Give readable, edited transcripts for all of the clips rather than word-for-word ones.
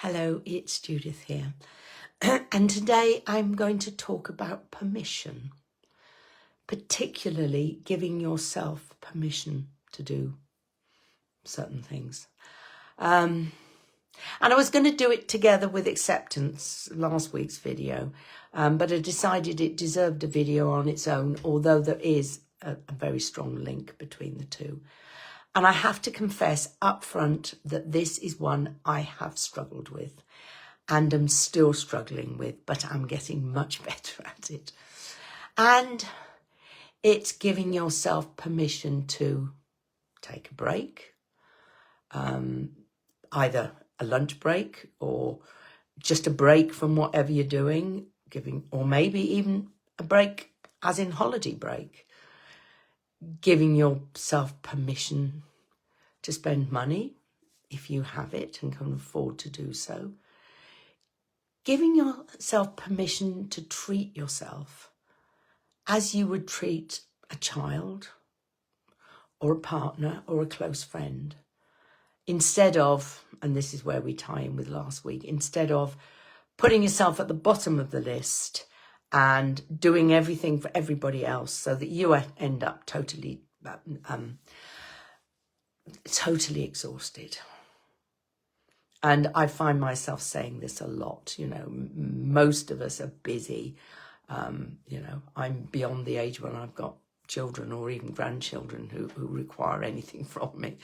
Hello, it's Judith here. And today I'm going to talk about permission, particularly giving yourself permission to do certain things. And I was going to do it together with acceptance, last week's video, but I decided it deserved a video on its own, although there is a very strong link between the two. And I have to confess up front that this is one I have struggled with and am still struggling with, but I'm getting much better at it. And it's giving yourself permission to take a break, either a lunch break or just a break from whatever you're doing, or maybe even a break as in holiday break. Giving yourself permission to spend money if you have it and can afford to do so. Giving yourself permission to treat yourself as you would treat a child or a partner or a close friend. Instead of, and this is where we tie in with last week, instead of putting yourself at the bottom of the list and doing everything for everybody else so that you end up totally exhausted. And I find myself saying this a lot, most of us are busy. I'm beyond the age when I've got children or even grandchildren who require anything from me.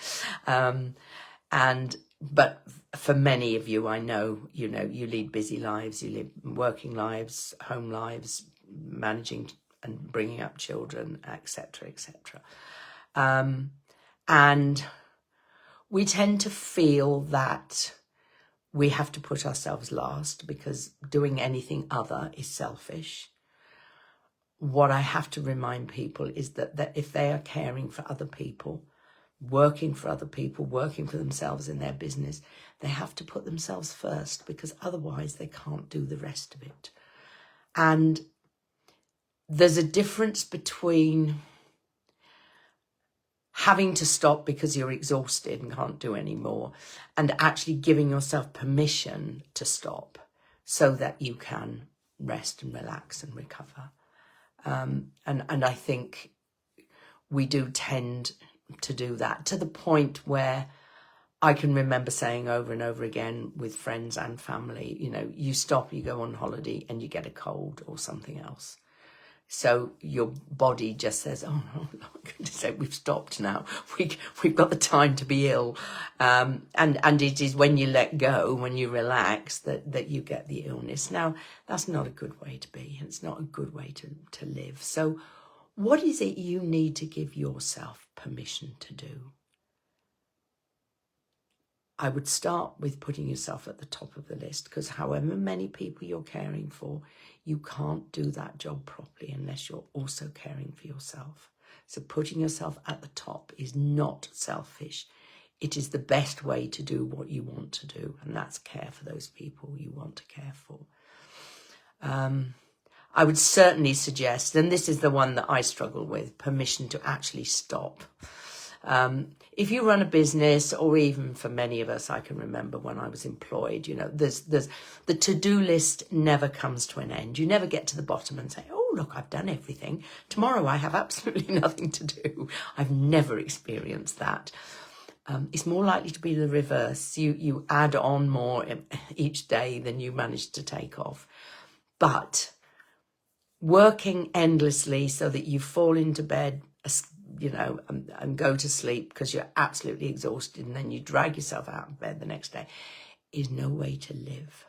But for many of you, I know, you lead busy lives, you live working lives, home lives, managing and bringing up children, etc., etc. And we tend to feel that we have to put ourselves last because doing anything other is selfish. What I have to remind people is that if they are caring for other people, working for other people, working for themselves in their business, they have to put themselves first because otherwise they can't do the rest of it. And there's a difference between having to stop because you're exhausted and can't do any more and actually giving yourself permission to stop so that you can rest and relax and recover. And I think we do tend to do that to the point where I can remember saying over and over again with friends and family, you stop, you go on holiday and you get a cold or something else. So your body just says, oh, no, goodness, we've stopped now. We've got the time to be ill. And it is when you let go, when you relax, that you get the illness. Now, that's not a good way to be. It's not a good way to live. So what is it you need to give yourself permission to do? I would start with putting yourself at the top of the list because however many people you're caring for, you can't do that job properly unless you're also caring for yourself. So putting yourself at the top is not selfish. It is the best way to do what you want to do, and that's care for those people you want to care for. I would certainly suggest, and this is the one that I struggle with, permission to actually stop. If you run a business, or even for many of us, I can remember when I was employed, there's the to-do list never comes to an end. You never get to the bottom and say, oh, look, I've done everything. Tomorrow I have absolutely nothing to do. I've never experienced that. It's more likely to be the reverse. You add on more each day than you manage to take off. But working endlessly so that you fall into bed, and go to sleep because you're absolutely exhausted and then you drag yourself out of bed the next day is no way to live.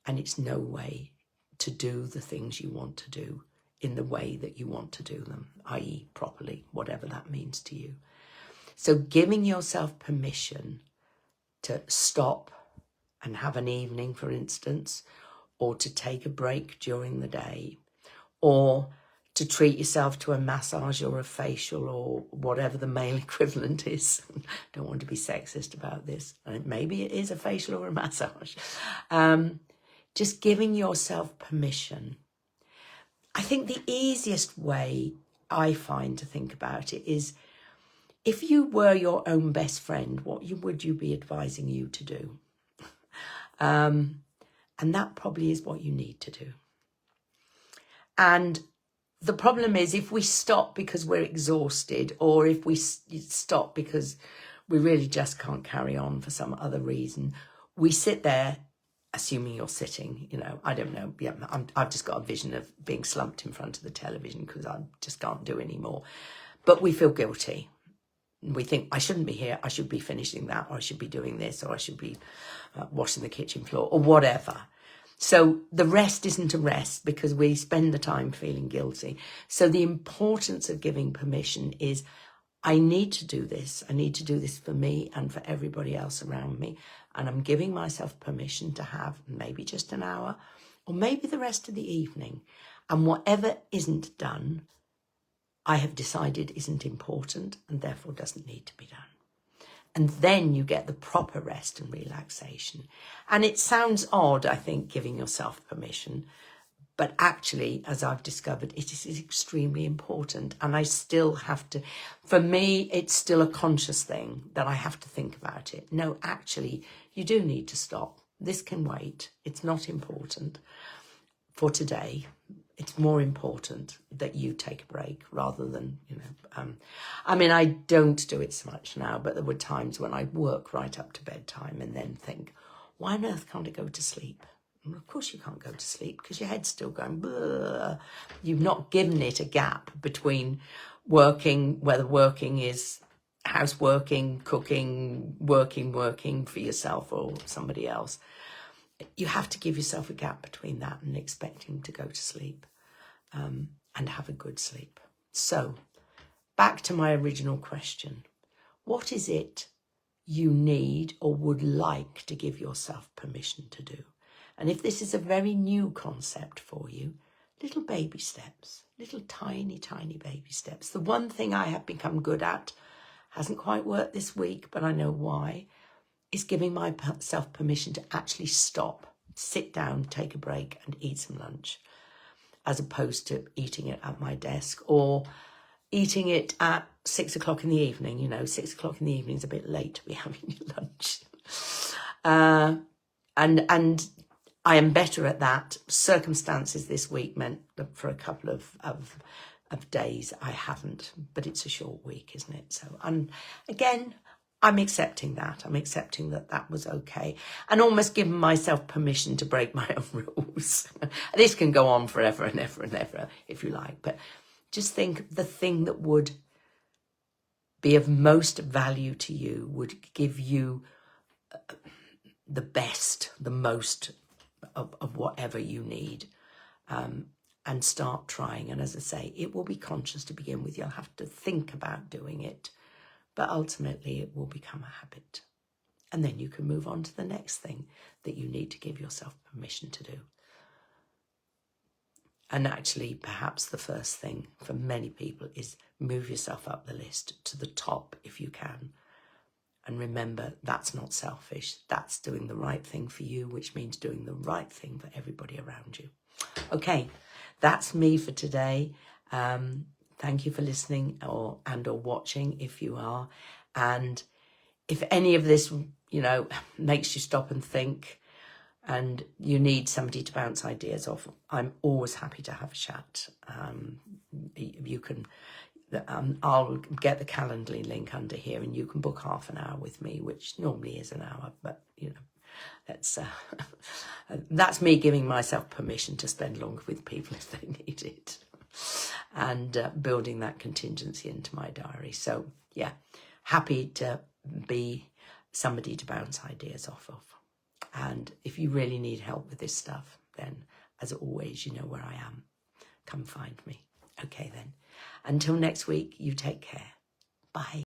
And it's no way to do the things you want to do in the way that you want to do them, i.e. properly, whatever that means to you. So giving yourself permission to stop and have an evening, for instance, or to take a break during the day, or to treat yourself to a massage or a facial or whatever the male equivalent is. Don't want to be sexist about this. Maybe it is a facial or a massage. Just giving yourself permission. I think the easiest way I find to think about it is If you were your own best friend, what would you be advising you to do? And that probably is what you need to do. And the problem is, if we stop because we're exhausted, or if we stop because we really just can't carry on for some other reason, we sit there, assuming you're sitting, I don't know. Yeah, I've just got a vision of being slumped in front of the television because I just can't do anymore. But we feel guilty. We think, I shouldn't be here, I should be finishing that, or I should be doing this, or I should be washing the kitchen floor, or whatever. So the rest isn't a rest because we spend the time feeling guilty. So the importance of giving permission is, I need to do this. I need to do this for me and for everybody else around me. And I'm giving myself permission to have maybe just an hour, or maybe the rest of the evening. And whatever isn't done, I have decided isn't important and therefore doesn't need to be done. And then you get the proper rest and relaxation. And it sounds odd, I think, giving yourself permission. But actually, as I've discovered, it is extremely important. And I still have to, for me, it's still a conscious thing that I have to think about it. No, actually, you do need to stop. This can wait. It's not important for today. It's more important that you take a break rather than, I don't do it so much now, but there were times when I'd work right up to bedtime and then think, why on earth can't I go to sleep? And of course you can't go to sleep because your head's still going, bleh. You've not given it a gap between working, whether working is houseworking, cooking, working for yourself or somebody else. You have to give yourself a gap between that and expecting to go to sleep and have a good sleep. So back to my original question. What is it you need or would like to give yourself permission to do? And if this is a very new concept for you, little baby steps, little tiny, tiny baby steps. The one thing I have become good at, hasn't quite worked this week, but I know why, is giving myself permission to actually stop, sit down, take a break and eat some lunch, as opposed to eating it at my desk or eating it at 6 o'clock in the evening. 6 o'clock in the evening is a bit late to be having lunch. And I am better at that. Circumstances this week meant that for a couple of days I haven't, but it's a short week, isn't it? So, and again, I'm accepting that. I'm accepting that that was okay. And almost giving myself permission to break my own rules. This can go on forever and ever and ever, if you like. But just think the thing that would be of most value to you, would give you the best, the most of whatever you need. And start trying. And as I say, it will be conscious to begin with. You'll have to think about doing it. But ultimately, it will become a habit. And then you can move on to the next thing that you need to give yourself permission to do. And actually, perhaps the first thing for many people is move yourself up the list to the top if you can. And remember, that's not selfish. That's doing the right thing for you, which means doing the right thing for everybody around you. Okay, that's me for today. Thank you for listening or watching if you are. And if any of this, makes you stop and think and you need somebody to bounce ideas off, I'm always happy to have a chat. You can, I'll get the Calendly link under here and you can book half an hour with me, which normally is an hour, but that's me giving myself permission to spend longer with people if they need it. And building that contingency into my diary. So, yeah, happy to be somebody to bounce ideas off of. And if you really need help with this stuff, then, as always, you know where I am. Come find me. Okay, then. Until next week, you take care. Bye.